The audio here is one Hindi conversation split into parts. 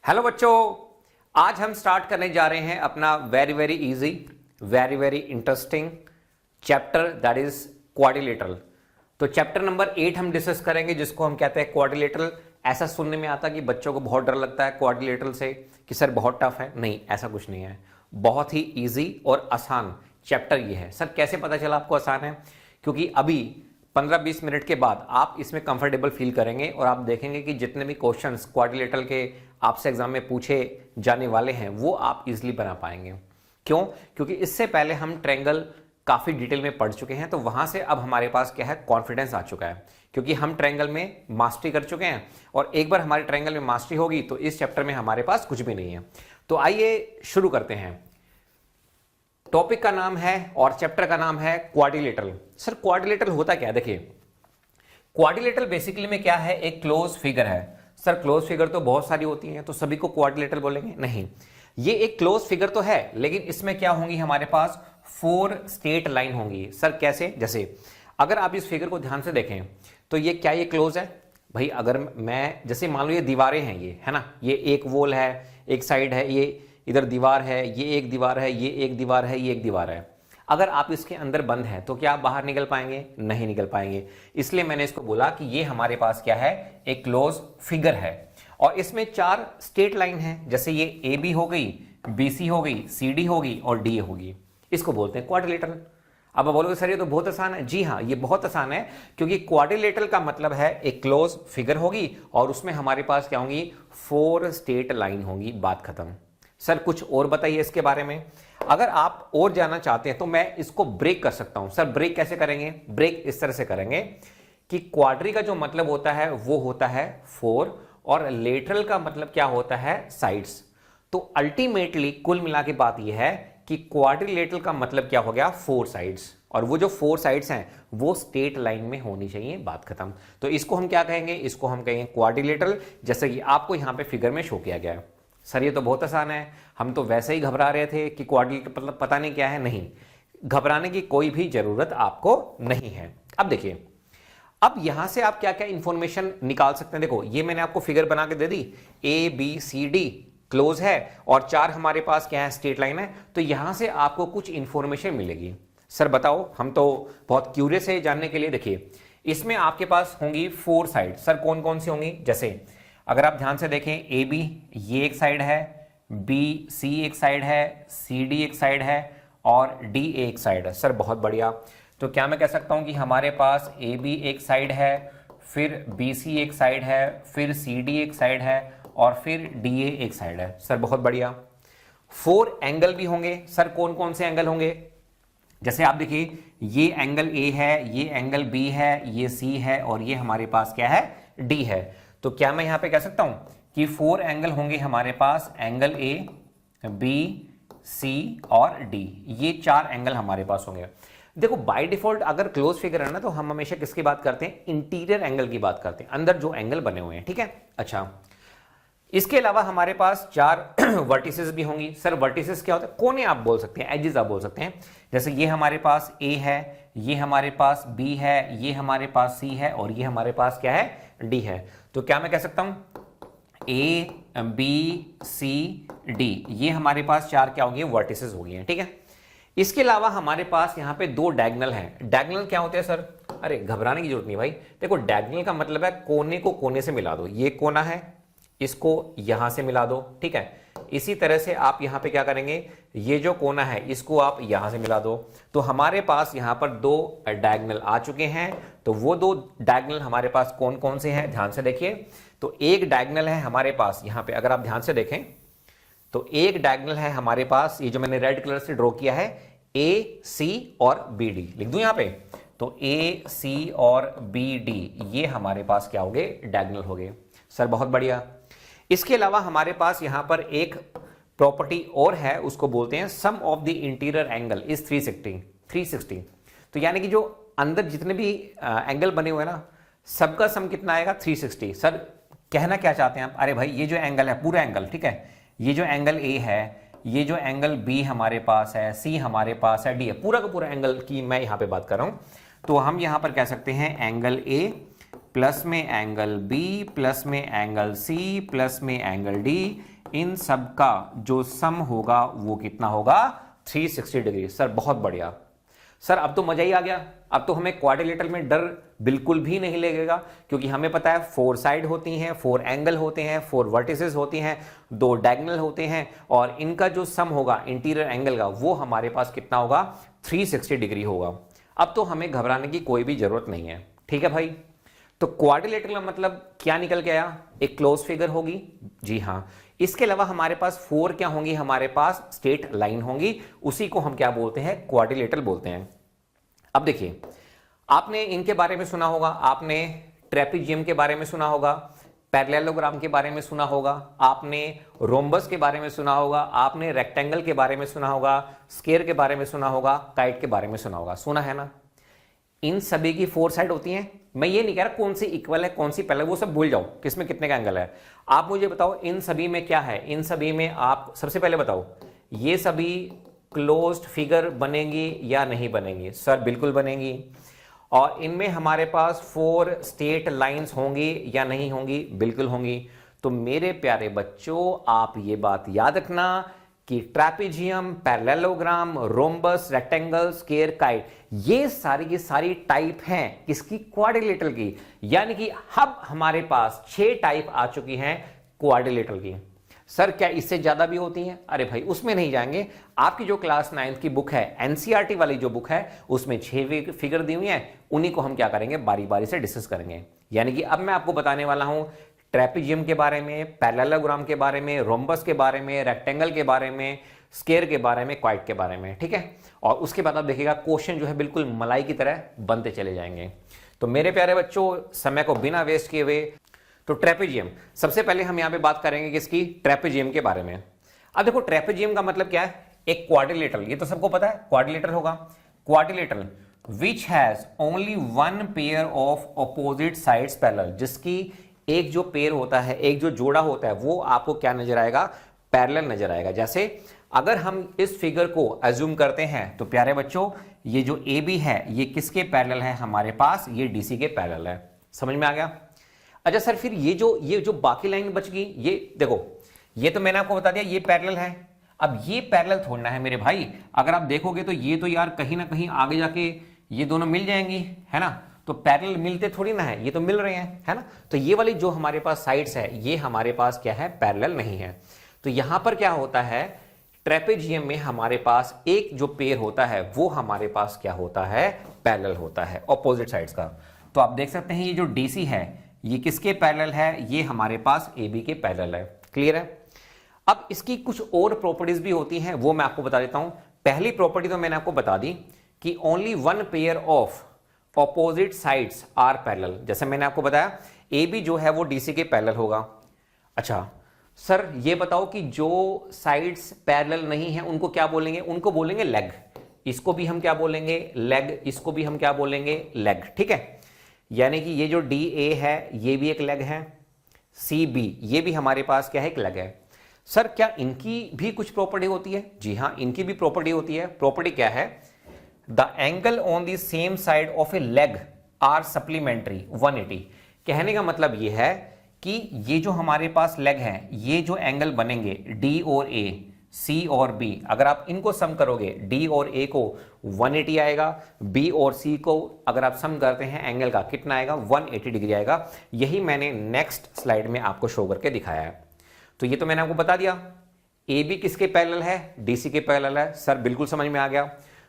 हेलो बच्चों, आज हम स्टार्ट करने जा रहे हैं अपना very very easy, very very interesting chapter that is quadrilateral. तो चैप्टर नंबर 8 हम डिस्कस करेंगे जिसको हम कहते हैं क्वाड्रिलेटरल। ऐसा सुनने में आता कि बच्चों को बहुत डर लगता है क्वाड्रिलेटरल से कि सर बहुत टफ है। नहीं, ऐसा कुछ नहीं है, बहुत ही इजी और आसान चैप्टर ये है। सर कैसे पता चला आपको आसान है? क्योंकि अभी 15-20 मिनट के बाद आप इसमें कंफर्टेबल फील करेंगे और आप देखेंगे कि जितने भी क्वेश्चंस क्वाड्रिलेटरल के आपसे एग्जाम में पूछे जाने वाले हैं वो आप इजीली बना पाएंगे। क्यों? क्योंकि इससे पहले हम ट्रायंगल काफ़ी डिटेल में पढ़ चुके हैं, तो वहां से अब हमारे पास क्या है, कॉन्फिडेंस आ चुका है, क्योंकि हम ट्रायंगल में मास्टरी कर चुके हैं। और एक बार हमारे ट्रायंगल में मास्टरी होगी तो इस चैप्टर में हमारे पास कुछ भी नहीं है। तो आइए शुरू करते हैं। टॉपिक का नाम है और चैप्टर का नाम है क्वाड्रिलेटरल। सर क्वाड्रिलेटरल होता क्या है? देखिए, क्वाड्रिलेटरल बेसिकली में क्या है, एक क्लोज फिगर है। सर क्लोज फिगर तो बहुत सारी होती हैं, तो सभी को क्वाड्रिलेटरल बोलेंगे? नहीं, ये एक क्लोज फिगर तो है, लेकिन इसमें क्या होंगी, हमारे पास 4 स्ट्रेट लाइन होंगी। सर कैसे? जैसे अगर आप इस फिगर को ध्यान से देखें तो ये क्या, ये क्लोज है भाई। अगर मैं जैसे मान लो ये दीवारें हैं, ये है ना, ये एक वॉल है, एक साइड है, ये इधर दीवार है, ये एक दीवार है, ये एक दीवार है, ये एक दीवार है। अगर आप इसके अंदर बंद हैं तो क्या आप बाहर निकल पाएंगे? नहीं निकल पाएंगे। इसलिए मैंने इसको बोला कि ये हमारे पास क्या है, एक क्लोज फिगर है। और इसमें 4 स्ट्रेट लाइन है, जैसे ये ए बी हो गई, बी सी हो गई, सी डी होगी और डी होगी। इसको बोलते हैं क्वाड्रिलेटरल। अब आप बोलोगे सर ये तो बहुत आसान है। जी हाँ, ये बहुत आसान है, क्योंकि क्वाड्रिलेटरल का मतलब है एक क्लोज फिगर होगी और उसमें हमारे पास क्या होंगी, 4 स्ट्रेट लाइन होंगी, बात खत्म। सर कुछ और बताइए इसके बारे में। अगर आप और जानना चाहते हैं तो मैं इसको ब्रेक कर सकता हूं। सर ब्रेक कैसे करेंगे? ब्रेक इस तरह से करेंगे कि क्वाड्री का जो मतलब होता है वो होता है 4 और लेटरल का मतलब क्या होता है, साइड्स। तो अल्टीमेटली कुल मिला के बात यह है कि क्वाड्रिलेटरल का मतलब क्या हो गया, 4 साइड्स। और वो जो 4 साइड्स हैं वो स्ट्रेट लाइन में होनी चाहिए, बात खत्म। तो इसको हम क्या कहेंगे, इसको हम कहेंगे क्वाड्रिलेटरल, जैसे कि आपको यहां पे फिगर में शो किया गया है। सर ये तो बहुत आसान है, हम तो वैसे ही घबरा रहे थे कि क्वाड्रिलेटरल मतलब पता नहीं क्या है। नहीं, घबराने की कोई भी जरूरत आपको नहीं है। अब देखिए, अब यहां से आप क्या क्या इंफॉर्मेशन निकाल सकते हैं। देखो, ये मैंने आपको फिगर बना के दे दी, A B C D close है और 4 हमारे पास क्या है, स्ट्रेट लाइन है। तो यहां से आपको कुछ इंफॉर्मेशन मिलेगी। सर बताओ, हम तो बहुत क्यूरियस है जानने के लिए। देखिए, इसमें आपके पास होंगी 4 साइड। सर कौन कौन सी होंगी? जैसे अगर आप ध्यान से देखें, ए बी ये एक साइड है, बी सी एक साइड है, सी डी एक साइड है और डी एक साइड है। सर बहुत बढ़िया। तो क्या मैं कह सकता हूं कि हमारे पास ए बी एक साइड है, फिर बी सी एक साइड है, फिर सी डी एक साइड है और फिर डी ए एक साइड है। सर बहुत बढ़िया। 4 एंगल भी होंगे। सर कौन कौन से एंगल होंगे? जैसे आप देखिए, ये एंगल ए है, ये एंगल बी है, ये सी है और ये हमारे पास क्या है, डी है। तो क्या मैं यहां पे कह सकता हूं कि 4 एंगल होंगे हमारे पास, एंगल ए बी सी और डी, ये 4 एंगल हमारे पास होंगे। देखो बाय डिफॉल्ट अगर क्लोज फिगर है ना, तो हम हमेशा किसकी बात करते हैं, इंटीरियर एंगल की बात करते हैं, अंदर जो एंगल बने हुए हैं, ठीक है। अच्छा, इसके अलावा हमारे पास 4 वर्टिसेस भी होंगी। सर वर्टिसेस क्या होता है? कोने आप बोल सकते हैं, एजेस आप बोल सकते हैं। जैसे ये हमारे पास ए है, ये हमारे पास बी है, ये हमारे पास सी है और ये हमारे पास क्या है, डी है। तो क्या मैं कह सकता हूं, ए बी सी डी, ये हमारे पास 4 क्या होंगे, वर्टिसेस हो गए हैं, ठीक है। इसके अलावा हमारे पास यहां पे 2 डायगोनल हैं। डायगोनल क्या होते हैं सर? अरे घबराने की जरूरत नहीं भाई। देखो डायगोनल का मतलब है कोने को कोने से मिला दो। ये कोना है, इसको यहां से मिला दो, ठीक है। इसी तरह से आप यहां पे क्या करेंगे, ये जो कोना है इसको आप यहां से मिला दो। तो हमारे पास यहां पर 2 डायगोनल आ चुके हैं। तो वो 2 डायगोनल हमारे पास कौन कौन से हैं, ध्यान से देखिए। तो एक डायगोनल है हमारे पास यहां पे, अगर आप ध्यान से देखें तो एक डायगोनल है हमारे पास, ये जो मैंने रेड कलर से ड्रॉ किया है, ए सी और बी डी लिख दूं यहां पे। तो ए सी और बी डी ये हमारे पास क्या हो गए, डायगोनल हो गए। सर बहुत बढ़िया। इसके अलावा हमारे पास यहां पर एक प्रॉपर्टी और है, उसको बोलते हैं sum of the interior angle is 360। तो यानी कि जो अंदर जितने भी एंगल बने हुए हैं ना, सबका सम कितना आएगा, 360। सर कहना क्या चाहते हैं आप? अरे भाई ये जो एंगल है, पूरा एंगल, ठीक है, ये जो एंगल ए है, ये जो एंगल बी हमारे पास है, सी हमारे पास है, डी है, पूरा का पूरा एंगल की मैं यहां पे बात कर रहा हूं। तो हम यहां पर कह सकते हैं एंगल ए प्लस में एंगल बी प्लस में एंगल सी प्लस में एंगल डी, इन सब का जो सम होगा वो कितना होगा 360 डिग्री। सर बहुत बढ़िया सर, अब तो मजा ही आ गया। अब तो हमें क्वाड्रिलेटरल में डर बिल्कुल भी नहीं लगेगा, क्योंकि हमें पता है 4 साइड होती हैं, 4 एंगल होते हैं, 4 वर्टिसेस होती हैं, 2 डायगोनल होते हैं, और इनका जो सम होगा इंटीरियर एंगल का वो हमारे पास कितना होगा 360 डिग्री होगा। अब तो हमें घबराने की कोई भी जरूरत नहीं है। ठीक है भाई, तो क्वाड्रिलेटरल का मतलब क्या निकल के आया, एक क्लोज फिगर होगी। जी हाँ, इसके अलावा हमारे पास 4 क्या होंगी, हमारे पास स्ट्रेट लाइन होंगी, उसी को हम क्या बोलते हैं, क्वाड्रिलेटरल बोलते हैं। अब देखिए, आपने इनके बारे में सुना होगा, आपने ट्रेपेजियम के बारे में सुना होगा, पैरेललोग्राम के बारे में सुना होगा, आपने रोम्बस के बारे में सुना होगा, आपने रेक्टेंगल के बारे में सुना होगा, स्क्वायर के बारे में सुना होगा, काइट के बारे में सुना होगा, सुना है ना। इन सभी की 4 साइड होती हैं। मैं ये नहीं कह रहा कौन सी इक्वल है कौन सी पैरेलल, वो सब भूल जाओ, किसमें कितने का एंगल है। आप मुझे बताओ इन सभी में क्या है, इन सभी में आप सबसे पहले बताओ ये सभी क्लोज्ड फिगर बनेंगी या नहीं बनेंगी। सर बिल्कुल बनेंगी। और इनमें हमारे पास 4 स्ट्रेट लाइंस होंगी या नहीं होंगी, बिल्कुल होंगी। तो मेरे प्यारे बच्चों, आप ये बात याद रखना कि trapezium, parallelogram, rhombus, rectangle, square, kite, ये सारी की सारी टाइप हैं किसकी, क्वाड्रिलेटरल की। यानी कि अब हमारे पास 6 टाइप आ चुकी हैं क्वाड्रिलेटरल की। सर क्या इससे ज्यादा भी होती हैं? अरे भाई उसमें नहीं जाएंगे। आपकी जो क्लास 9th की बुक है, एनसीईआरटी वाली जो बुक है, उसमें 6 फिगर दी हुई हैं, उन्हीं को हम क्या करेंगे, बारी बारी से डिस्कस करेंगे। यानी कि अब मैं आपको बताने वाला हूं ट्रेपेजियम के बारे में, पैरेललोग्राम के बारे में, रोम्बस के बारे में, रेक्टेंगल के बारे में, स्क्वायर के बारे में, क्वाड्र के बारे में। ठीक है, और उसके बाद आप देखिएगा क्वेश्चन जो है बिल्कुल मलाई की तरह बनते चले जाएंगे। तो मेरे प्यारे बच्चों, समय को बिना वेस्ट किए हुए, तो ट्रेपेजियम सबसे पहले हम यहां पे बात करेंगे किसकी, ट्रेपेजियम के बारे में। अब देखो ट्रेपेजियम का मतलब क्या है, एक क्वाड्रिलेटरल, ये तो सबको पता है क्वाड्रिलेटरल होगा। Quadrilateral which has only 1 pair of opposite sides parallel, जिसकी एक जो पेयर होता है, एक जो जोड़ा होता है, वो आपको क्या नजर आएगा, पैरेलल नजर आएगा। जैसे अगर हम इस फिगर को अज्यूम करते हैं तो प्यारे बच्चों, ये जो ए बी है ये किसके पैरेलल है, हमारे पास ये डीसी के पैरेलल है। समझ में आ गया? अच्छा सर, फिर ये जो बाकी लाइन बच गई, ये देखो, ये तो मैंने आपको बता दिया ये पैरेलल है। अब ये पैरेलल थोड़ना है मेरे भाई, अगर आप देखोगे तो ये तो यार कहीं ना कहीं आगे जाके ये दोनों मिल जाएंगी, है ना। तो पैरेलल मिलते थोड़ी ना है, ये तो मिल रहे हैं, है ना। तो ये वाली जो हमारे पास साइड्स है, ये हमारे पास क्या है, पैरेलल नहीं है। तो यहां पर क्या होता है, ट्रेपेजियम में हमारे पास एक जो पेयर होता है वो हमारे पास क्या होता है, पैरेलल होता है, ऑपोजिट साइड्स का। तो आप देख सकते हैं ये जो डीसी है ये किसके पैरेलल है, ये हमारे पास AB के पैरेलल है। क्लियर है? अब इसकी कुछ और प्रॉपर्टीज भी होती हैं, वो मैं आपको बता देता हूं। पहली प्रॉपर्टी तो मैंने आपको बता दी कि only 1 pair of opposite sides are parallel. जैसे मैंने आपको बताया AB जो है वो DC के पैरेलल होगा। अच्छा सर ये बताओ कि जो साइड्स पैरेलल नहीं है उनको क्या बोलेंगे, उनको बोलेंगे लेग। इसको भी हम क्या बोलेंगे, लेग। इसको भी हम क्या बोलेंगे, लेग। ठीक है, यानी कि ये जो DA है ये भी एक लेग है, CB ये भी हमारे पास क्या है, एक लेग है। सर क्या इनकी भी कुछ प्रॉपर्टी होती है? जी हाँ, इनकी भी प्रॉपर्टी होती है। प्रॉपर्टी क्या है, the angle on the same side of a leg are supplementary 180। कहने का मतलब ये है कि ये जो हमारे पास लेग है, ये जो एंगल बनेंगे D और A, C और B, अगर आप इनको सम करोगे D और A को 180 आएगा, B और C को अगर आप सम करते हैं एंगल का कितना आएगा, 180 डिग्री आएगा। यही मैंने नेक्स्ट स्लाइड में आपको शो करके दिखाया है। तो ये तो मैंने आपको बता दिया AB किसके पैरेलल है, DC के पैरेलल है। सर बिल्कुल समझ में आ गया।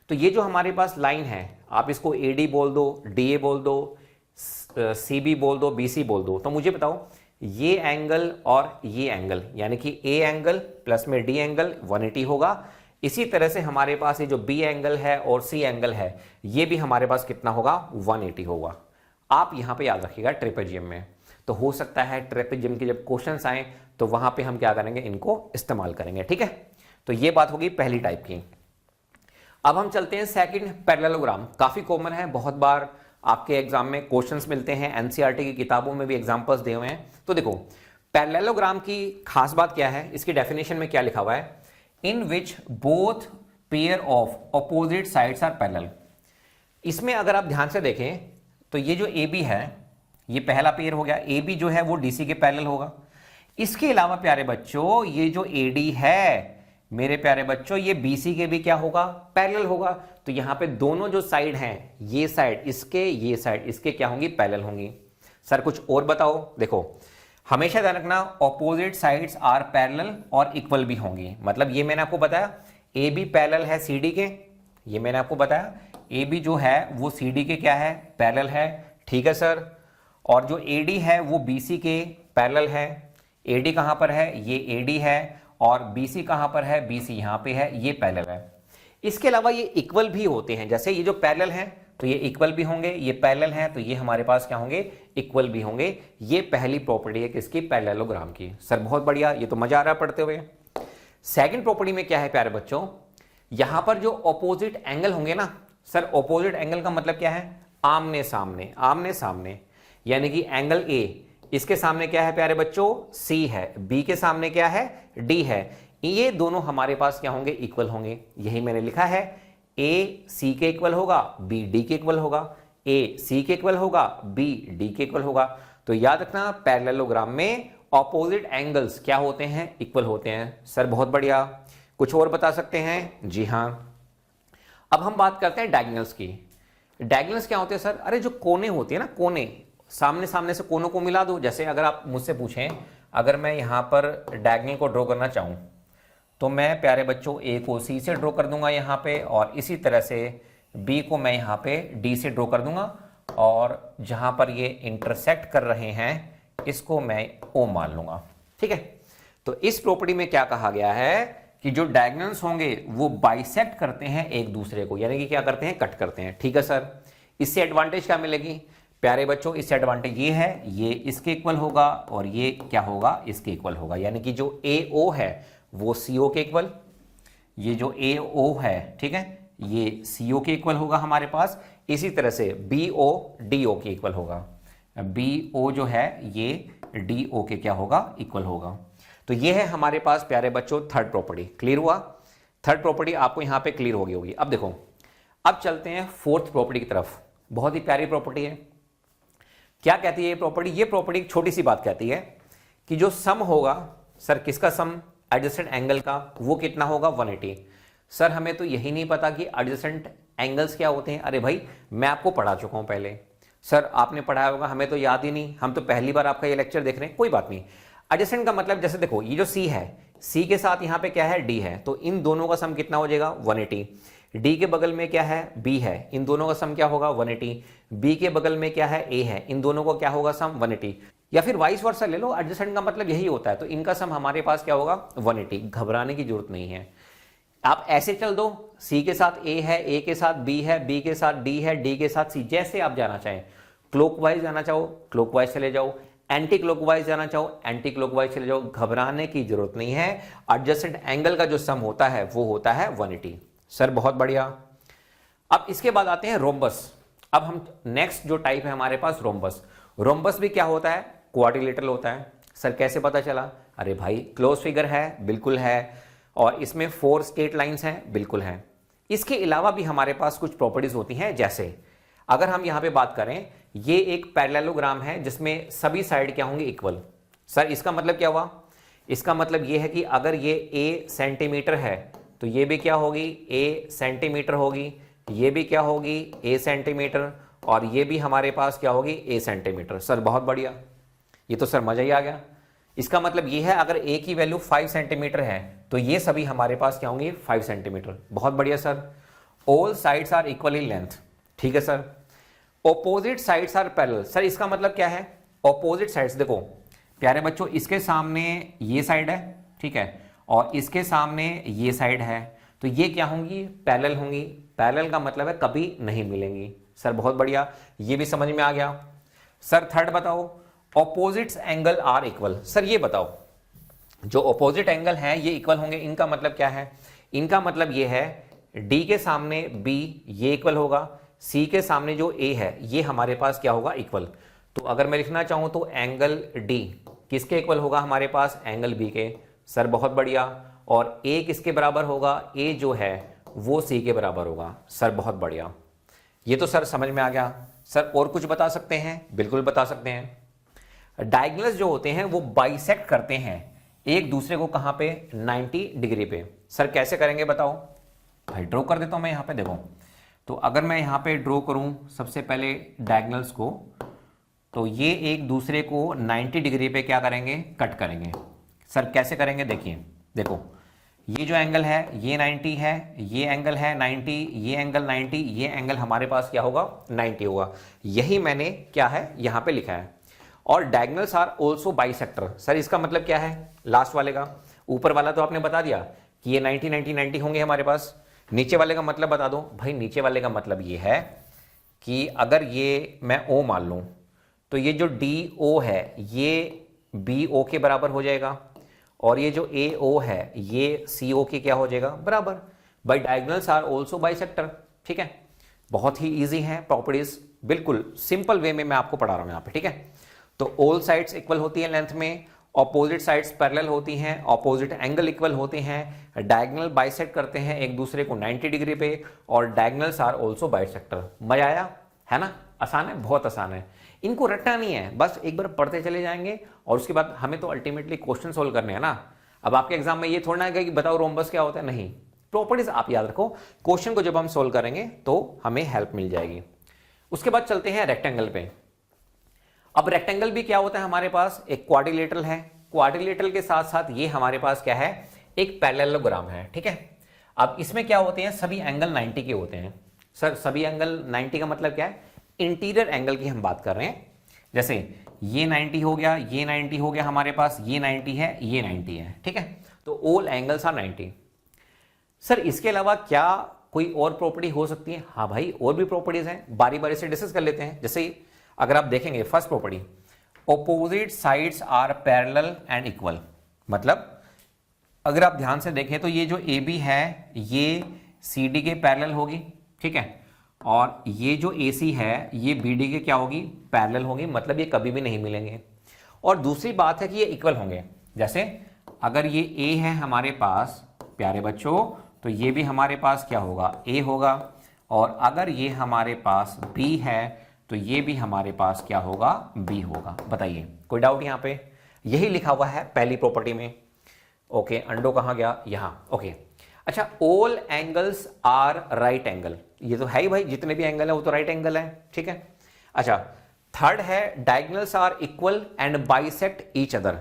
तो ये जो हमारे पास लाइन है, आप इसको AD बोल दो, DA बोल दो, CB बोल दो, BC बोल दो। तो मुझे बताओ ये एंगल और ये एंगल, यानी कि A एंगल प्लस में D एंगल 180 होगा। इसी तरह से हमारे पास ये जो B एंगल है और C एंगल है ये भी हमारे पास कितना होगा, 180 होगा। आप यहां पे याद रखिएगा ट्रेपेजियम में। तो हो सकता है ट्रेपेजियम के जब क्वेश्चंस आए तो वहां पे हम क्या करेंगे, इनको इस्तेमाल करेंगे। ठीक है, तो ये बात होगी पहली टाइप की। अब हम चलते हैं सेकंड, पैरेललोग्राम। काफी कॉमन है, बहुत बार आपके एग्जाम में क्वेश्चंस मिलते हैं, एनसीईआरटी की किताबों में भी एग्जांपल्स दिए हुए हैं। तो देखो पैरेललोग्राम की खास बात क्या है, इसकी डेफिनेशन में क्या लिखा हुआ है, in which both pair of opposite sides are parallel. इसमें अगर आप ध्यान से देखें तो ये जो AB है ये पहला पेयर हो गया। ए बी जो है वो डीसी के पैरेलल होगा। इसके अलावा प्यारे बच्चों ये जो एडी है मेरे प्यारे बच्चों, ये बीसी के भी क्या होगा, पैरेलल होगा। तो यहां पे दोनों जो साइड हैं, ये साइड इसके, ये साइड इसके क्या होंगी, पैरेलल होंगी। सर कुछ और बताओ। देखो हमेशा ध्यान रखना, ऑपोजिट साइड्स आर पैरेलल और इक्वल भी होंगी। मतलब ये मैंने आपको बताया ए बी पैरेलल है सी डी के, ये मैंने आपको बताया ए बी जो है वो सी डी के क्या है, पैरेलल है। ठीक है सर। और जो ए डी है वो बी सी के पैरेलल है। ए डी कहां पर है, ये ए डी है, और BC कहां पर है, BC यहां पे है, ये पैरेलल है। इसके अलावा ये इक्वल भी होते हैं, जैसे ये जो पैरेलल हैं तो ये इक्वल भी होंगे, ये पैरेलल हैं तो ये हमारे पास क्या होंगे, इक्वल भी होंगे। ये पहली प्रॉपर्टी है किसकी, पैरेललोग्राम की। सर बहुत बढ़िया, ये तो मजा आ रहा है पढ़ते हुए। सेकंड प्रॉपर्टी में क्या है प्यारे बच्चों, यहां पर जो ऑपोजिट एंगल होंगे ना सर, ऑपोजिट एंगल का मतलब क्या है, आमने सामने, आमने सामने। यानी कि एंगल ए, इसके सामने क्या है प्यारे बच्चों, C है, B के सामने क्या है, D है। ये दोनों हमारे पास क्या होंगे, इक्वल होंगे। यही मैंने लिखा है, A C के इक्वल होगा, B D के इक्वल होगा, A C के इक्वल होगा, B D के इक्वल होगा। तो याद रखना पैरेललोग्राम में ऑपोजिट एंगल्स क्या होते हैं, इक्वल होते हैं। सर बहुत बढ़िया, कुछ और बता सकते हैं? जी हाँ। अब हम बात करते हैं डायगोनल्स की। डायगोनल्स क्या होते हैं सर, अरे जो कोने होते हैं ना, कोने, सामने सामने से कोनों को मिला दो। जैसे अगर आप मुझसे पूछें, अगर मैं यहां पर डायगोनल को ड्रॉ करना चाहूं तो मैं प्यारे बच्चों ए को सी से ड्रॉ कर दूंगा यहां पे, और इसी तरह से बी को मैं यहां पे डी से ड्रॉ कर दूंगा, और जहां पर ये इंटरसेक्ट कर रहे हैं इसको मैं ओ मान लूंगा। ठीक है। तो इस प्रॉपर्टी में क्या कहा गया है कि जो डायगोनल्स होंगे वो बाइसेक्ट करते हैं एक दूसरे को, यानी कि क्या करते हैं, कट करते हैं। ठीक है सर। इससे एडवांटेज क्या मिलेगी प्यारे बच्चों, इससे एडवांटेज ये है, ये इसके इक्वल होगा और ये क्या होगा, इसके इक्वल होगा। यानी कि जो AO है वो CO के इक्वल, ये जो AO है, ठीक है, ये CO के इक्वल होगा हमारे पास। इसी तरह से BO DO के इक्वल होगा। BO जो है ये DO के क्या होगा, इक्वल होगा। तो ये है हमारे पास प्यारे बच्चों थर्ड प्रॉपर्टी। क्लियर हुआ? थर्ड प्रॉपर्टी आपको यहां पे क्लियर हो गई होगी। अब देखो, अब चलते हैं फोर्थ प्रॉपर्टी की तरफ। बहुत ही प्यारी प्रॉपर्टी है। क्या कहती है ये प्रॉपर्टी? ये प्रॉपर्टी एक छोटी सी बात कहती है कि जो सम होगा सर, किसका सम, एडजेसेंट एंगल का, वो कितना होगा, 180। सर हमें तो यही नहीं पता कि एडजेसेंट एंगल्स क्या होते हैं। अरे भाई मैं आपको पढ़ा चुका हूं पहले। सर आपने पढ़ाया होगा, हमें तो याद ही नहीं, हम तो पहली बार आपका ये लेक्चर देख रहे हैं। कोई बात नहीं। एडजेसेंट का मतलब जैसे देखो, ये जो C है, C के साथ यहां पे क्या है, D है, तो इन दोनों का सम कितना हो जाएगा, 180। D के बगल में क्या है, B है, इन दोनों का सम क्या होगा, 180। B के बगल में क्या है, A है, इन दोनों का क्या होगा सम, 180। या फिर वाइस वर्सा ले लो, एडजेसेंट का मतलब यही होता है। तो इनका सम हमारे पास क्या होगा, 180। घबराने की जरूरत नहीं है। आप ऐसे चल दो, C के साथ A है, A के साथ B है, B के साथ D है, D के साथ C, जैसे आप जाना चाहें। क्लॉकवाइज जाना चाहो क्लॉकवाइज चले जाओ, एंटी क्लॉकवाइज जाना चाहो एंटी क्लॉकवाइज चले जाओ। घबराने की जरूरत नहीं है। एडजेसेंट एंगल का जो सम होता है वो होता है 180। सर बहुत बढ़िया। अब इसके बाद आते हैं रोम्बस। अब हम नेक्स्ट जो टाइप है हमारे पास, रोम्बस। रोम्बस भी क्या होता है, क्वाड्रिलेटरल होता है। सर कैसे पता चला? अरे भाई क्लोज फिगर है, बिल्कुल है, और इसमें 4 स्ट्रेट लाइंस हैं, बिल्कुल हैं। इसके अलावा भी हमारे पास कुछ प्रॉपर्टीज होती हैं, जैसे अगर हम यहां पे बात करें, ये एक पैरेललोग्राम है जिसमें सभी साइड क्या होंगे, इक्वल। सर इसका मतलब क्या हुआ? इसका मतलब ये है कि अगर ये A सेंटीमीटर है तो ये भी क्या होगी, A सेंटीमीटर होगी, ये भी क्या होगी, A सेंटीमीटर, और ये भी हमारे पास क्या होगी, A सेंटीमीटर। सर बहुत बढ़िया, ये तो सर मजा ही आ गया। इसका मतलब ये है अगर A की वैल्यू 5 सेंटीमीटर है तो ये सभी हमारे पास क्या होंगे, 5 सेंटीमीटर। बहुत बढ़िया sir. All sides are equal in length. ठीक है sir. Opposite sides are parallel. Sir इसका मतलब क्या है, ऑपोजिट साइड्स, देखो प्यारे बच्चों, इसके सामने ये साइड है, ठीक है, और इसके सामने ये साइड है, तो ये क्या होंगी, पैरेलल होंगी। पैरेलल का मतलब है कभी नहीं मिलेंगी। सर बहुत बढ़िया, ये भी समझ में आ गया। सर थर्ड बताओ, opposites angle are equal. Sir ये बताओ, जो ऑपोजिट एंगल हैं ये इक्वल होंगे, इनका मतलब क्या है? इनका मतलब ये है D के सामने B ये इक्वल होगा, C के सामने जो A है ये हमारे पास क्या होगा, इक्वल। तो अगर मैं लिखना चाहूं तो एंगल D किसके इक्वल होगा हमारे पास, एंगल B के। सर बहुत बढ़िया। और A किसके बराबर होगा, A जो है वो C के बराबर होगा। सर बहुत बढ़िया, ये तो सर समझ में आ गया। सर और कुछ बता सकते हैं? बिल्कुल बता सकते हैं। डायगोनल्स जो होते हैं वो बाइसेक्ट करते हैं एक दूसरे को, कहां पे? 90 डिग्री पे। सर कैसे करेंगे बताओ? भाई ड्रॉ कर देता हूं मैं यहां पे, देखो। तो अगर मैं यहां पे ड्रॉ करूं सबसे पहले डायगोनल्स को, तो ये एक दूसरे को 90 डिग्री पे क्या करेंगे? कट करेंगे। सर कैसे करेंगे? देखिए, देखो ये जो एंगल है ये 90 है, ये एंगल है 90, ये एंगल 90, ये एंगल हमारे पास क्या होगा? 90 होगा। यही मैंने क्या है यहां पे लिखा है। और diagonals are also bisector. Sir इसका मतलब क्या है? लास्ट वाले का, ऊपर वाला तो आपने बता दिया कि ये 90 90 90 होंगे हमारे पास। नीचे वाले का मतलब बता दो। भाई नीचे वाले का मतलब ये है कि अगर ये मैं O मान लूं, तो ये जो DO है ये BO के बराबर हो जाएगा, और ये जो AO है ये CO के क्या हो जाएगा? बराबर। By diagonals are also bisector. ठीक है, बहुत ही इजी है प्रॉपर्टीज, बिल्कुल सिंपल वे में मैं आपको पढ़ा रहा हूं यहां पे। ठीक है, तो ऑल साइड्स इक्वल होती है लेंथ में, ऑपोजिट साइड्स पैरेलल होती हैं, ऑपोजिट एंगल इक्वल होते हैं, डायगोनल बाइसेक्ट करते हैं एक दूसरे को 90 डिग्री पे, और डायगोनल्स आर आल्सो बाइसेक्टर। मजा आया है ना? आसान है, बहुत आसान है। इनको रटना नहीं है, बस एक बार पढ़ते चले जाएंगे, और उसके बाद हमें तो अल्टीमेटली क्वेश्चन सोल्व करने हैं ना। अब आपके एग्जाम में ये थोड़ा है कि बताओ रोम्बस क्या होता है, नहीं। प्रॉपर्टीज आप याद रखो, क्वेश्चन को जब हम सोल्व करेंगे तो हमें हेल्प मिल जाएगी। उसके बाद चलते हैं रेक्टेंगल पे। अब रेक्टेंगल भी क्या होता है हमारे पास? एक क्वाड्रिलेटरल है। क्वाड्रिलेटरल के साथ साथ ये हमारे पास क्या है? एक पैरेललोग्राम है। ठीक है, अब इसमें क्या होते हैं? सभी एंगल 90 के होते हैं। सर सभी एंगल 90 का मतलब क्या है? इंटीरियर एंगल की हम बात कर रहे हैं। जैसे ये 90 हो गया, ये 90 हो गया हमारे पास, ये 90 है, ये 90 है। ठीक है, तो ऑल एंगल्स आर 90। सर इसके अलावा क्या कोई और प्रॉपर्टी हो सकती है? हाँ भाई, और भी प्रॉपर्टीज हैं, बारी बारी से डिस्कस कर लेते हैं। जैसे अगर आप देखेंगे first property, opposite sides are parallel and equal. मतलब अगर आप ध्यान से देखें तो ये जो AB है ये CD के पैरेलल होगी। ठीक है, और ये जो AC है ये BD के क्या होगी? पैरेलल होगी। मतलब ये कभी भी नहीं मिलेंगे। और दूसरी बात है कि ये इक्वल होंगे। जैसे अगर ये A है हमारे पास प्यारे बच्चों, तो ये भी हमारे पास क्या होगा? A होगा। और अगर ये हमारे पास B है तो ये भी हमारे पास क्या होगा? B होगा। बताइए कोई डाउट यहां पे? यही लिखा हुआ है पहली प्रॉपर्टी में। ओके, अंडो कहां गया? यहां। ओके, अच्छा, all angles are right angle. ये तो है ही भाई, जितने भी एंगल है वो तो राइट एंगल है। ठीक है, अच्छा, थर्ड है diagonals are equal and bisect each other.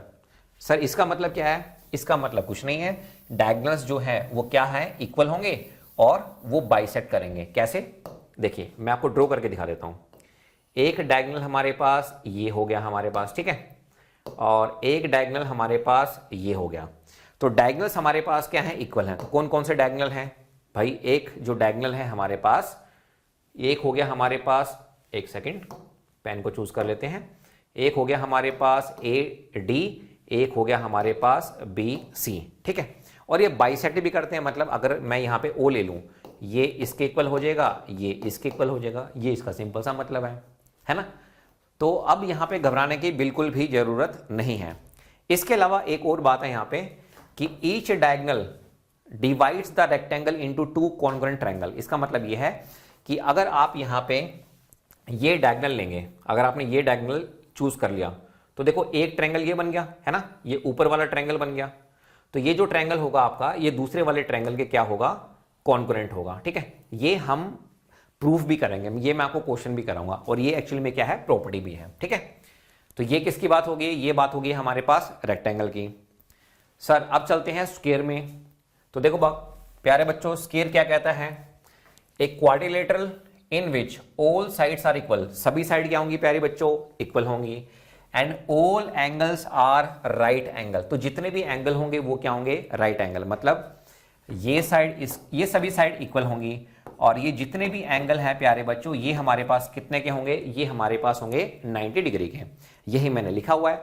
Sir इसका मतलब क्या है? इसका मतलब कुछ नहीं है, डायगोनल्स जो है वो क्या है? इक्वल होंगे और वो बाइसेक्ट करेंगे। कैसे? देखिए मैं आपको ड्रॉ करके दिखा देता हूं। एक डायगोनल हमारे पास ये हो गया हमारे पास, ठीक है, और एक डायगोनल हमारे पास ये हो गया। तो डायगोनल्स हमारे पास क्या है? इक्वल है। तो कौन कौन से डायगोनल हैं भाई? एक जो डायगोनल है हमारे पास, एक हो गया हमारे पास, एक सेकंड पेन को चूज कर लेते हैं, एक हो गया हमारे पास AD, एक हो गया हमारे पास BC। ठीक है, और ये बाइसेक्ट भी करते हैं। मतलब अगर मैं यहां पे O ले लूं, ये इसके इक्वल हो जाएगा, ये इसके इक्वल हो जाएगा। ये इसका सिंपल सा मतलब है ना? तो अब यहां पे घबराने की बिल्कुल भी जरूरत नहीं है। इसके अलावा एक और बात है यहां पे कि each diagonal divides the rectangle into two congruent triangle. इसका मतलब यह है कि अगर आप यहां पे ये डायगोनल लेंगे, अगर आपने ये डायगोनल चूज कर लिया, तो देखो एक ट्रायंगल ये बन गया है ना, ये ऊपर वाला ट्रायंगल बन गया। तो ये जो ट्रायंगल होगा आपका, ये दूसरे वाले ट्रायंगल के क्या होगा? कॉन्ग्रुएंट होगा। ठीक है, ये हम प्रूफ भी करेंगे, ये मैं आपको क्वेश्चन भी कराऊंगा, और ये एक्चुअली में क्या है? प्रॉपर्टी भी है। ठीक है, तो ये किसकी बात होगी? ये बात होगी हमारे पास रेक्टेंगल की। सर अब चलते हैं स्क्वायर में। तो देखो प्यारे बच्चों, स्क्वायर क्या कहता है? एक quadrilateral in which all sides are equal. सभी साइड क्या होंगी प्यारे बच्चों? इक्वल होंगी। And all angles are right angle. तो जितने भी एंगल होंगे वो क्या होंगे? Right angle. मतलब ये साइड ये सभी साइड इक्वल होंगी, और ये जितने भी एंगल हैं प्यारे बच्चों, ये हमारे पास कितने के होंगे? ये हमारे पास होंगे 90 डिग्री के। यही मैंने लिखा हुआ है।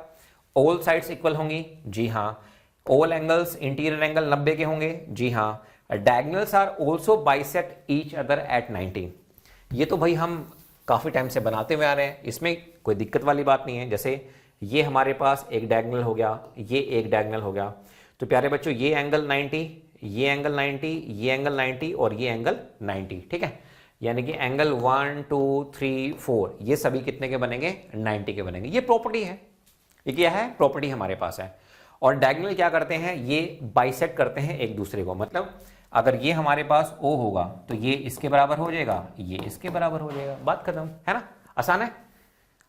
ऑल साइड्स इक्वल होंगी, जी हाँ। ऑल एंगल्स, इंटीरियर एंगल 90 के होंगे, जी हाँ। Diagonals are also bisect each other at 90। ये तो भाई हम काफी टाइम से बनाते हुए आ रहे हैं, इसमें कोई दिक्कत वाली बात नहीं है। जैसे ये हमारे पास एक डायगोनल हो गया, ये एक डायगोनल हो गया। तो प्यारे बच्चों ये एंगल 90, ये एंगल 90, ये एंगल 90 और ये एंगल 90। ठीक है, यानी कि एंगल 1 2 3 4 ये सभी कितने के बनेंगे, 90 के बनेंगे। ये प्रॉपर्टी है, ये क्या है, प्रॉपर्टी हमारे पास है। और डायगोनल क्या करते हैं, ये बाइसेक्ट करते हैं एक दूसरे को। मतलब अगर ये हमारे पास O होगा तो ये इसके बराबर हो जाएगा, ये इसके बराबर हो जाएगा, बात खत्म, है ना, आसान है।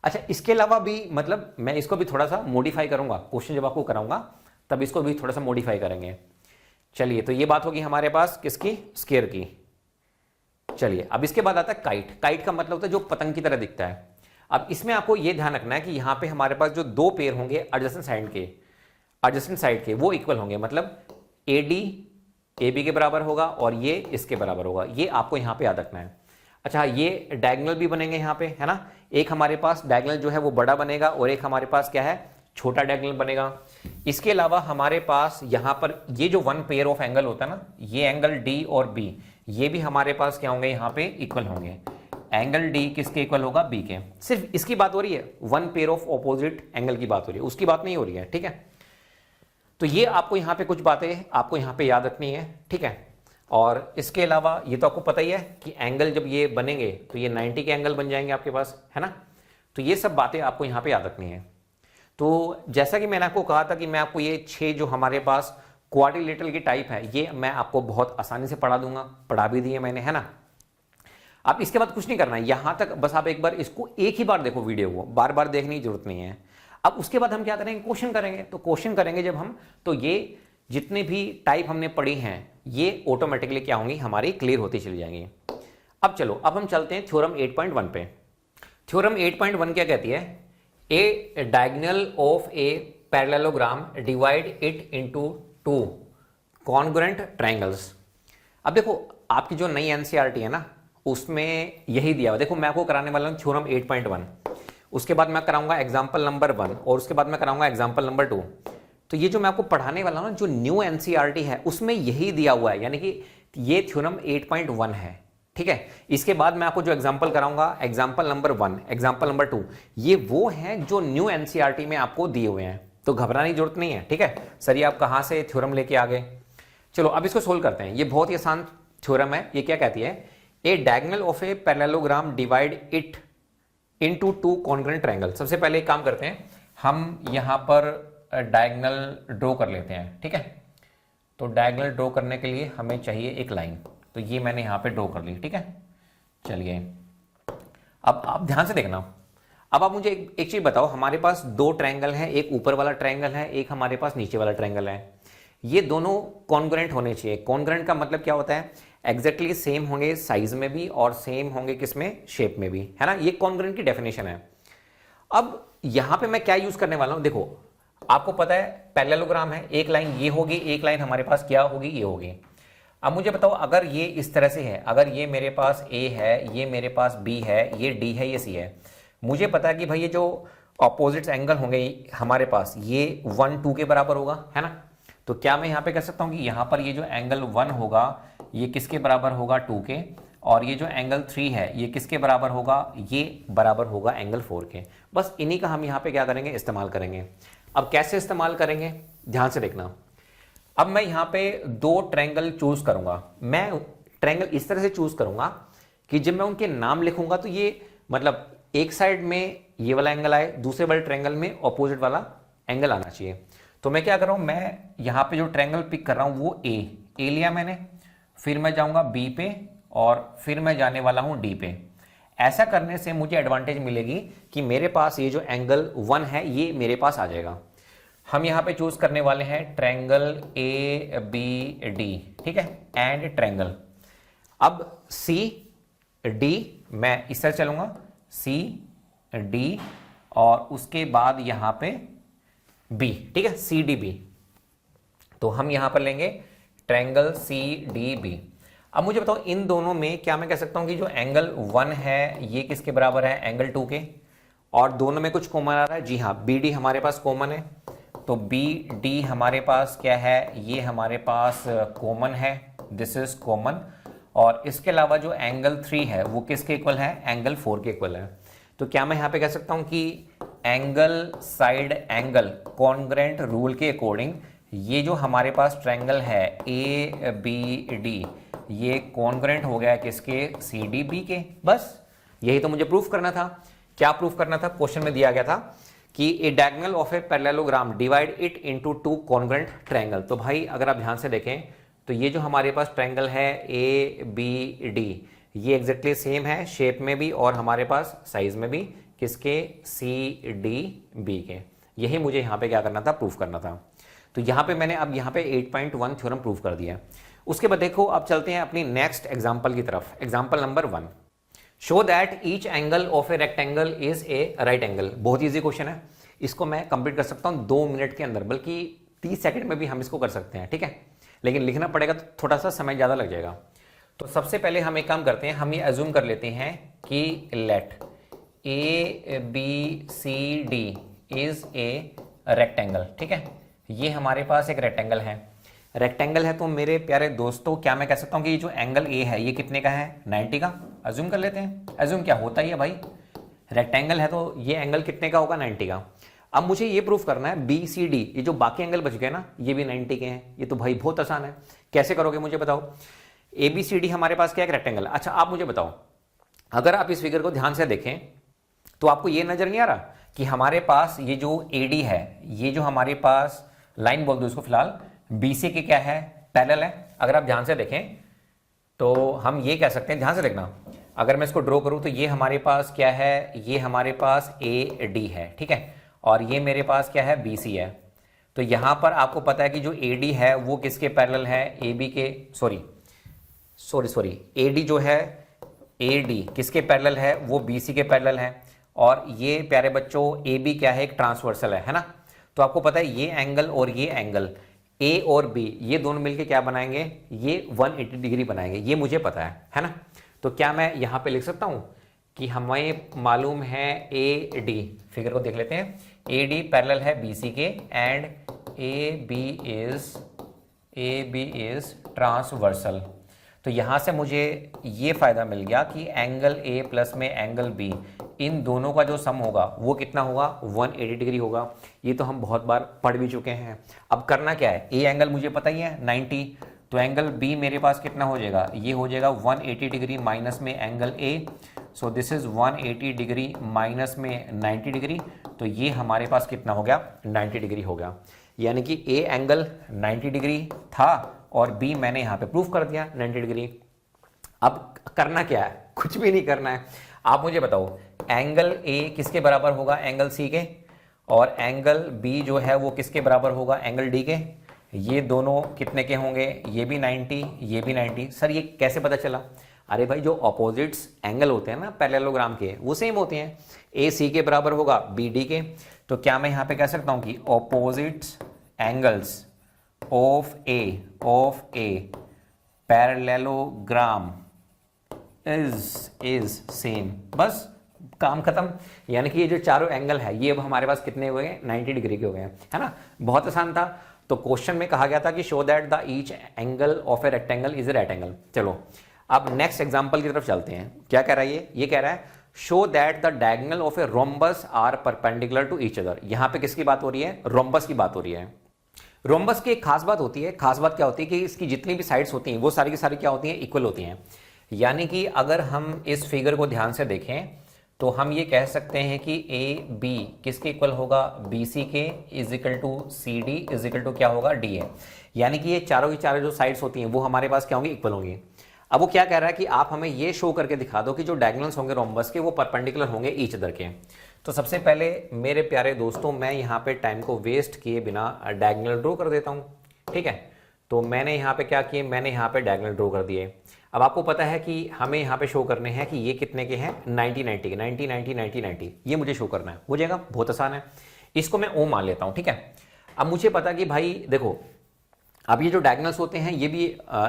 अच्छा, इसके अलावा भी मतलब मैं इसको भी थोड़ा सा मॉडिफाई करूंगा, क्वेश्चन जब आपको कराऊंगा तब इसको भी थोड़ा सा मॉडिफाई करेंगे। चलिए, तो ये बात होगी हमारे पास किसकी, स्केयर की। चलिए, अब इसके बाद आता है काइट। काइट का मतलब होता है जो पतंग की तरह दिखता है। अब इसमें आपको ये ध्यान रखना है कि यहां पे हमारे पास जो दो पेड़ होंगे एडजेसेंट साइड के वो इक्वल होंगे। मतलब AD AB के बराबर होगा और ये इसके बराबर होगा, ये आपको यहां पे याद रखना है। अच्छा, ये डायगोनल भी बनेंगे यहाँ पे, है ना। एक हमारे पास डायगोनल जो है वो बड़ा बनेगा और एक हमारे पास क्या है, छोटा डायगोनल बनेगा। इसके अलावा हमारे पास यहाँ पर ये जो वन पेयर ऑफ एंगल होता है ना, ये एंगल D और B, ये भी हमारे पास क्या होंगे, यहाँ पे इक्वल होंगे। एंगल D किसके इक्वल होगा, B के। सिर्फ इसकी बात हो रही है, one pair of opposite angle की बात हो रही है, उसकी बात नहीं हो रही है, ठीक है। तो ये आपको यहाँ पे कुछ बातें आपको यहाँ पे याद रखनी है, ठीक है। और इसके अलावा ये तो आपको पता ही है कि एंगल जब ये बनेंगे तो ये 90 के एंगल बन जाएंगे आपके पास, है ना। तो ये सब बातें आपको यहाँ पे याद रखनी है। तो जैसा कि मैंने आपको कहा था कि मैं आपको ये 6 जो हमारे पास क्वाड्रिलेटरल की टाइप है, ये मैं आपको बहुत आसानी से पढ़ा दूंगा, पढ़ा भी दिए मैंने, है ना। आप इसके बाद कुछ नहीं करना है, यहां तक बस आप एक बार इसको एक ही बार देखो, वीडियो को बार बार देखने की जरूरत नहीं है। अब उसके बाद हम क्या करेंगे, क्वेश्चन करेंगे। तो क्वेश्चन करेंगे जब हम, तो ये जितने भी टाइप हमने पढ़ी हैं ये ऑटोमेटिकली क्या होंगी, हमारी क्लियर होती चली जाएंगी। अब चलो, अब हम चलते हैं थ्योरम 8.1 पे। थ्योरम 8.1 क्या कहती है, a diagonal of a parallelogram divide it into 2 congruent triangles. अब देखो, आपकी जो नई एनसीईआरटी है ना, उसमें यही दिया हुआ। देखो, मैं आपको कराने वाला हूं थ्योरम 8.1, उसके बाद मैं कराऊंगा एग्जाम्पल नंबर 1 और उसके बाद मैं कराऊंगा एग्जाम्पल नंबर 2। तो ये जो मैं आपको पढ़ाने वाला हूं ना, जो न्यू एनसीईआरटी है उसमें यही दिया हुआ है, यानी कि ये थ्योरम 8.1 है, ठीक है। इसके बाद मैं आपको जो एग्जाम्पल कराऊंगा, एग्जाम्पल नंबर 1, एग्जाम्पल नंबर 2, ये वो हैं जो न्यू एनसीईआरटी में आपको दिए हुए हैं। तो घबराने की जरूरत नहीं है, ठीक है। सर ये आप कहां से थ्योरम लेके आ गए। चलो अब इसको सोल्व करते हैं। ये बहुत ही आसान थ्योरम है। ये क्या कहती है, a diagonal of a parallelogram divide it into 2 congruent triangle. सबसे पहले एक काम करते हैं, हम यहां पर डायगोनल ड्रॉ कर लेते हैं, ठीक है। तो डायगोनल ड्रॉ करने के लिए हमें चाहिए एक लाइन, तो ये मैंने यहां पे ड्रॉ कर ली, ठीक है। चलिए, अब आप ध्यान से देखना। अब आप मुझे एक चीज बताओ, हमारे पास 2 ट्रायंगल है, एक ऊपर वाला ट्रायंगल है, एक हमारे पास नीचे वाला ट्रायंगल है। ये दोनों कॉन्ग्रुएंट होने चाहिए। कॉन्ग्रुएंट का मतलब क्या होता है, एग्जैक्टली सेम होंगे साइज में भी और सेम होंगे किसमें, शेप में भी, है ना। ये कॉन्ग्रुएंट की डेफिनेशन है। अब यहां पे मैं क्या यूज करने वाला हूं, देखो आपको पता है पैरेललोग्राम है, एक लाइन ये होगी, एक लाइन हमारे पास क्या होगी, ये होगी। अब मुझे बताओ, अगर ये इस तरह से है, अगर ये मेरे पास A है, ये मेरे पास B है, ये D है, ये C है, मुझे पता है कि भाई ये जो ऑपोजिट एंगल होंगे हमारे पास, ये 1 2 के बराबर होगा, है ना। तो क्या मैं यहां पे कह सकता हूं कि यहां पर ये जो एंगल 1 होगा ये किसके बराबर होगा, 2 के, और ये जो एंगल 3 है ये किसके बराबर होगा, ये बराबर होगा एंगल 4 के। बस इन्हीं का हम यहां पे क्या करेंगे, इस्तेमाल करेंगे। अब कैसे इस्तेमाल करेंगे, ध्यान से देखना। अब मैं यहां पे 2 ट्रायंगल चूज करूंगा। मैं ट्रायंगल इस तरह से चूज करूंगा कि जब मैं उनके नाम लिखूंगा तो ये मतलब एक साइड में ये वाला एंगल आए, दूसरे वाले ट्रायंगल में ऑपोजिट वाला एंगल आना चाहिए। तो मैं क्या कर रहा हूं, मैं यहां पे जो ट्रायंगल पिक कर रहा हूं वो ए लिया मैंने, फिर मैं जाऊंगा B पे और फिर मैं जाने वाला हूं D पे। ऐसा करने से मुझे एडवांटेज मिलेगी कि मेरे पास ये जो एंगल 1 है ये मेरे पास आ जाएगा। हम यहां पे चूज करने वाले हैं ट्रायंगल ABD, ठीक है, एंड ट्रायंगल। अब CD मैं इस तरह चलूंगा, CD और उसके बाद यहां पे B, ठीक है, CDB। तो हम यहां पर लेंगे ट्रायंगल CDB। अब मुझे बताओ, इन दोनों में क्या मैं कह सकता हूं कि जो एंगल 1 है ये किसके बराबर है, एंगल 2 के, और दोनों में कुछ कॉमन आ रहा है। जी हाँ, BD हमारे पास कॉमन है, तो BD हमारे पास क्या है, ये हमारे पास कॉमन है, दिस इज कॉमन। और इसके अलावा जो एंगल 3 है वो किसके इक्वल है, एंगल 4 के इक्वल है। तो क्या मैं यहां पे कह सकता हूं कि angle side angle congruent rule के अकॉर्डिंग ये जो हमारे पास ट्रायंगल है ABD, ये कॉन्ग्रुएंट हो गया किसके, सी डी बी के। बस यही तो मुझे प्रूफ करना था। क्या प्रूफ करना था, क्वेश्चन में दिया गया था कि a diagonal of a parallelogram divide it into two congruent triangle. तो भाई अगर आप ध्यान से देखें तो ये जो हमारे पास ट्रायंगल है ए बी डी, ये एग्जैक्टली सेम है शेप में भी और हमारे पास साइज में भी, किसके, सी डी बी के। यही मुझे यहाँ पे क्या करना था, प्रूफ करना था। तो यहाँ पे मैंने अब यहाँ पे 8.1 थ्योरम प्रूफ कर दिया। उसके बाद देखो अब चलते हैं अपनी नेक्स्ट एग्जांपल की तरफ। Example number 1, show that each angle of a rectangle is a right angle. बहुत ईजी क्वेश्चन है, इसको मैं कंप्लीट कर सकता हूँ 2 मिनट के अंदर, बल्कि 30 सेकंड में भी हम इसको कर सकते हैं, ठीक है। लेकिन लिखना पड़ेगा तो थोड़ा सा समय ज़्यादा लग जाएगा। तो सबसे पहले हम एक काम करते हैं, हम ये अज्यूम कर लेते हैं कि let A B C D is a rectangle, ठीक है। ये हमारे पास एक रेक्टेंगल है। रेक्टेंगल है तो मेरे प्यारे दोस्तों क्या मैं कह सकता हूं कि ये जो एंगल ए है ये कितने का है, 90 का। अज्यूम कर लेते हैं, अज्यूम क्या होता ही है भाई, रेक्टेंगल है तो ये एंगल कितने का होगा, 90 का। अब मुझे ये प्रूफ करना है बी सी डी, ये जो बाकी एंगल बच गए ना ये भी 90 के हैं। ये तो भाई बहुत आसान है, कैसे करोगे मुझे बताओ। ए बी सी डी हमारे पास क्या है, रेक्टेंगल। अच्छा आप मुझे बताओ, अगर आप इस फिगर को ध्यान से देखें तो आपको ये नजर नहीं आ रहा कि हमारे पास ये जो ए डी है, ये जो हमारे पास लाइन बोल दो इसको फिलहाल, BC के क्या है, पैरेलल है। अगर आप ध्यान से देखें तो हम ये कह सकते हैं, ध्यान से देखना, अगर मैं इसको ड्रॉ करूं तो ये हमारे पास क्या है, ये हमारे पास AD है, ठीक है, और ये मेरे पास क्या है, BC है। तो यहां पर आपको पता है कि जो AD है वो किसके पैरेलल है, AB के, सॉरी AD जो है, AD किसके पैरेलल है, वो BC के पैरेलल है। और ये प्यारे बच्चों AB क्या है, एक ट्रांसवर्सल है ना। तो आपको पता है ये एंगल और ये एंगल A और B ये दोनों मिलके क्या बनाएंगे, ये 180 डिग्री बनाएंगे, ये मुझे पता है ना। तो क्या मैं यहाँ पे लिख सकता हूँ कि हमें मालूम है AD, फिगर को देख लेते हैं, AD पैरेलल है BC के एंड AB इज ट्रांसवर्सल। तो यहाँ से मुझे ये फायदा मिल गया कि एंगल A प्लस में एंगल B, इन दोनों का जो सम होगा वो कितना होगा, 180 डिग्री होगा। ये तो हम बहुत बार पढ़ भी चुके हैं। अब करना क्या है, ए एंगल मुझे पता ही है 90, तो एंगल बी मेरे पास कितना हो जाएगा, ये हो जाएगा 180 डिग्री माइनस में angle A. So this is 180 degree minus में 90 डिग्री, तो ये हमारे पास कितना हो गया, 90 डिग्री हो गया। यानी कि ए एंगल 90 डिग्री था और बी मैंने यहाँ पे प्रूफ कर दिया 90 डिग्री। अब करना क्या है, कुछ भी नहीं करना है। आप मुझे बताओ एंगल ए किसके बराबर होगा, एंगल सी के, और एंगल बी जो है वो किसके बराबर होगा, एंगल डी के। ये दोनों कितने के होंगे, ये भी 90, ये भी 90। सर ये कैसे पता चला, अरे भाई जो ऑपोजिट्स एंगल होते हैं ना पैरेललोग्राम के वो सेम होते हैं, ए सी के बराबर होगा बी डी के। तो क्या मैं यहाँ पे कह सकता हूँ कि opposites angles of a parallelogram is same, बस काम खत्म। यानी कि ये जो चारों एंगल है ये अब हमारे पास कितने हो गए, 90 डिग्री के हो गए, है ना। बहुत आसान था। तो क्वेश्चन में कहा गया था कि show that the each angle of a rectangle is a right angle. चलो अब नेक्स्ट एग्जांपल की तरफ चलते हैं। क्या कह रहा है ये कह रहा है show that the diagonal of a rhombus are perpendicular to each other. यहां पे किसकी बात हो रही है, रोम्बस की बात हो रही है। रोम्बस की एक खास बात होती है, खास बात क्या होती है कि इसकी जितनी भी साइड्स होती हैं वो सारी की सारी क्या होती हैं, इक्वल होती हैं। यानी कि अगर हम इस फिगर को ध्यान से देखें तो हम ये कह सकते हैं कि ए बी किसके इक्वल होगा, बी सी के is equal to C D is equal to क्या होगा, डी है। यानी कि ये चारों की चारों जो साइड्स होती हैं वो हमारे पास क्या होंगी, इक्वल होंगी। अब वो क्या कह रहा है कि आप हमें ये शो करके दिखा दो कि जो डायगोनल्स होंगे रोम्बस के वो परपेंडिकुलर होंगे ईच अदर के। तो सबसे पहले मेरे प्यारे दोस्तों मैं यहाँ पे टाइम को वेस्ट किए बिना डायगोनल ड्रॉ कर देता हूँ, ठीक है। तो मैंने यहाँ पे क्या किए, मैंने यहाँ पे डायगोनल ड्रॉ कर दिए। अब आपको पता है कि हमें यहाँ पे शो करने हैं कि ये कितने के हैं, 90 90 90 90 90 90, ये मुझे शो करना है। हो जाएगा, बहुत आसान है। इसको मैं ओ मान लेता हूँ, ठीक है। अब मुझे पता कि भाई देखो अब ये जो डायगोनल्स होते हैं ये भी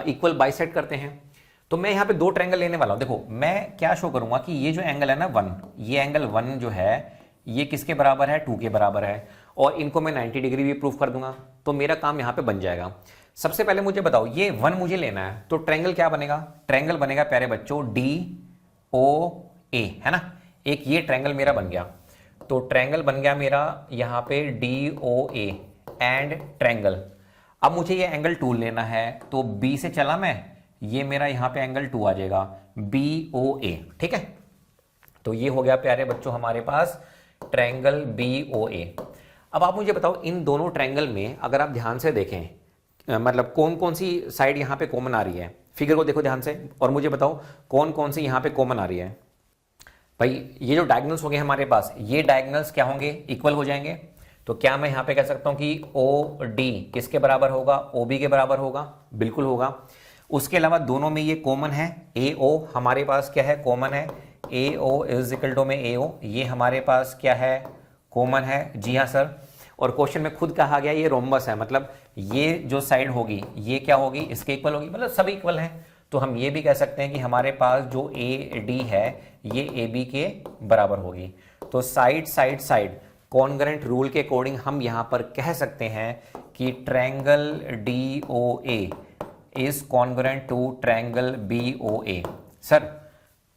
इक्वल बाइसेक्ट करते हैं। तो मैं यहाँ पे 2 ट्रायंगल लेने वाला हूँ। देखो मैं क्या शो करूंगा कि ये जो एंगल है ना 1, ये एंगल 1 जो है ये किसके बराबर है, 2 के बराबर है, और इनको मैं 90 डिग्री भी प्रूफ कर दूंगा। तो मेरा काम यहाँ पे बन जाएगा। सबसे पहले मुझे बताओ ये 1 मुझे लेना है, तो ट्रायंगल क्या बनेगा, ट्रायंगल बनेगा प्यारे बच्चों DOA, है ना। एक ये ट्रायंगल मेरा बन गया। तो ट्रायंगल बन गया मेरा यहाँ पे DOA एंड ट्रायंगल। अब मुझे ये एंगल टूल लेना है, तो B से चला मैं ये मेरा यहां पे एंगल 2 आ जाएगा, BOA। ठीक है, तो ये हो गया प्यारे बच्चों हमारे पास ट्रायंगल BOA। अब आप मुझे बताओ इन दोनों ट्रायंगल में अगर आप ध्यान से देखें मतलब कौन कौन सी साइड यहां पे कॉमन आ रही है, फिगर को देखो ध्यान से और मुझे बताओ कौन कौन सी यहां पे कॉमन आ रही है। भाई ये जो डायगोनल्स हो गए हमारे पास, ये डायगोनल्स क्या होंगे, इक्वल हो जाएंगे। तो क्या मैं यहां पे कह सकता हूं कि OD किसके बराबर होगा, OB के बराबर होगा, बिल्कुल होगा। उसके अलावा दोनों में ये कॉमन है, AO हमारे पास क्या है, कॉमन है, AO इज इक्वल टू में AO, ये हमारे पास क्या है, कॉमन है। जी हाँ सर, और क्वेश्चन में खुद कहा गया ये रोम्बस है, मतलब ये जो साइड होगी ये क्या होगी, इसके इक्वल होगी, मतलब सब इक्वल हैं। तो हम ये भी कह सकते हैं कि हमारे पास जो AD है ये AB के बराबर होगी। तो side side side congruent rule के अकॉर्डिंग हम यहां पर कह सकते हैं कि triangle DOA is congruent to triangle BOA। Sir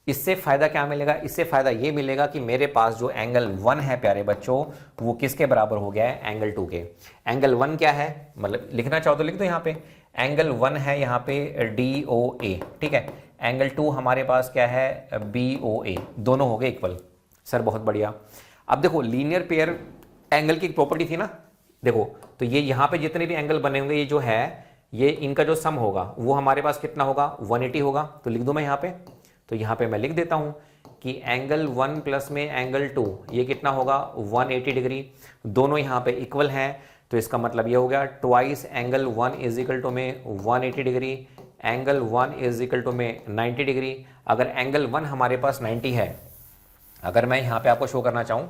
इससे फायदा क्या मिलेगा, इससे फायदा ये मिलेगा कि मेरे पास जो एंगल 1 है प्यारे बच्चों वो किसके बराबर हो गया है, एंगल 2 के। एंगल 1 क्या है, मतलब लिखना चाहो तो लिख दो, यहाँ पे एंगल 1 है यहाँ पे DOA। ठीक है, एंगल 2 हमारे पास क्या है, BOA, दोनों हो गए इक्वल। सर बहुत बढ़िया। अब देखो लीनियर पेयर एंगल की प्रॉपर्टी थी ना, देखो तो ये यहाँ पे जितने भी एंगल बने होंगे ये जो है ये इनका जो सम होगा वो हमारे पास कितना होगा, 180 होगा। तो लिख दो मैं यहाँ पे, तो यहाँ पे मैं लिख देता हूं कि एंगल 1 प्लस में एंगल 2 ये कितना होगा, 180 डिग्री। दोनों यहाँ पे इक्वल हैं, तो इसका मतलब ये हो गया twice angle 1 is equal to में 180 degree, angle 1 is equal to में 90 डिग्री। अगर एंगल 1 हमारे पास 90 है, अगर मैं यहाँ पे आपको शो करना चाहूँ,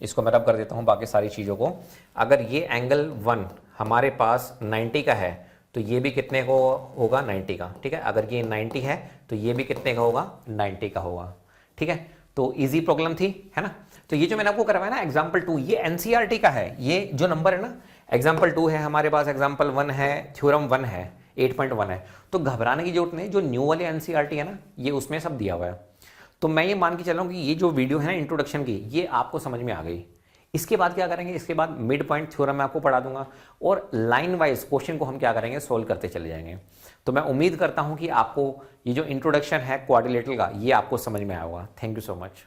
इसको मैं रब कर देता हूँ बाकी सारी चीज़ों को, अगर ये एंगल 1 हमारे पास 90 का है तो ये भी कितने को होगा, 90 का। ठीक है, अगर ये 90 है तो ये भी कितने का होगा, 90 का होगा। ठीक है, तो इजी प्रॉब्लम थी, है ना। तो ये जो मैंने आपको करवाया ना एग्जाम्पल 2, ये NCERT का है, ये जो नंबर है ना एग्जाम्पल 2 है हमारे पास, एग्जाम्पल 1 है, थ्योरम 1 है, 8.1 है। तो घबराने की जरूरत नहीं, जो न्यू वाले NCERT है ना ये उसमें सब दिया हुआ है। तो मैं ये मान के चल रहा हूँ कि ये जो वीडियो है ना इंट्रोडक्शन की, ये आपको समझ में आ गई। इसके बाद क्या करेंगे, इसके बाद मिड पॉइंट थ्योरम मैं आपको पढ़ा दूंगा और लाइन वाइज क्वेश्चन को हम क्या करेंगे, सोल्व करते चले जाएंगे। तो मैं उम्मीद करता हूं कि आपको ये जो इंट्रोडक्शन है क्वाड्रिलेटरल का ये आपको समझ में आया होगा। Thank you so much.